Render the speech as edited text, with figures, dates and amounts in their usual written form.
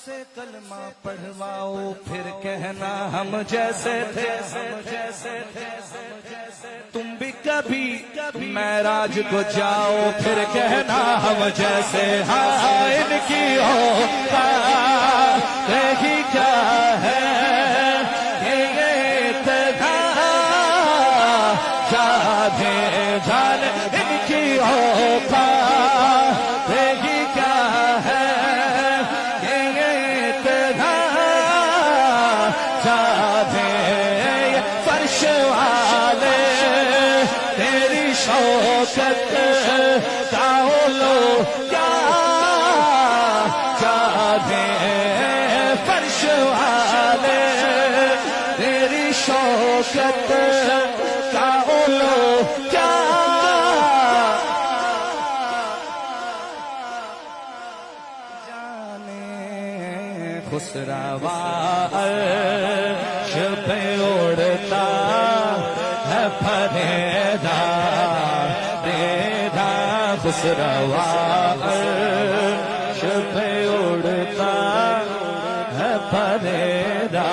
سے کلمہ پڑھواؤ پھر کہنا ہم جیسے تھے تم بھی کبھی معراج کو جاؤ پھر کہنا ہم جیسے ہاں ان کی اوقات ہی کیا ہے یہ تنہا جانے جان ان کی اوقات ہی کیا ہے یہ تنہا جانے فرش والے تیری شوکت کا لو کیا جانے فرش والے تیری شوکت کا لو کیا جانے خسروا عرش پہ اڑتا ہے پھریدا دیدا خسروا عرش پہ اڑتا ہے پھریدا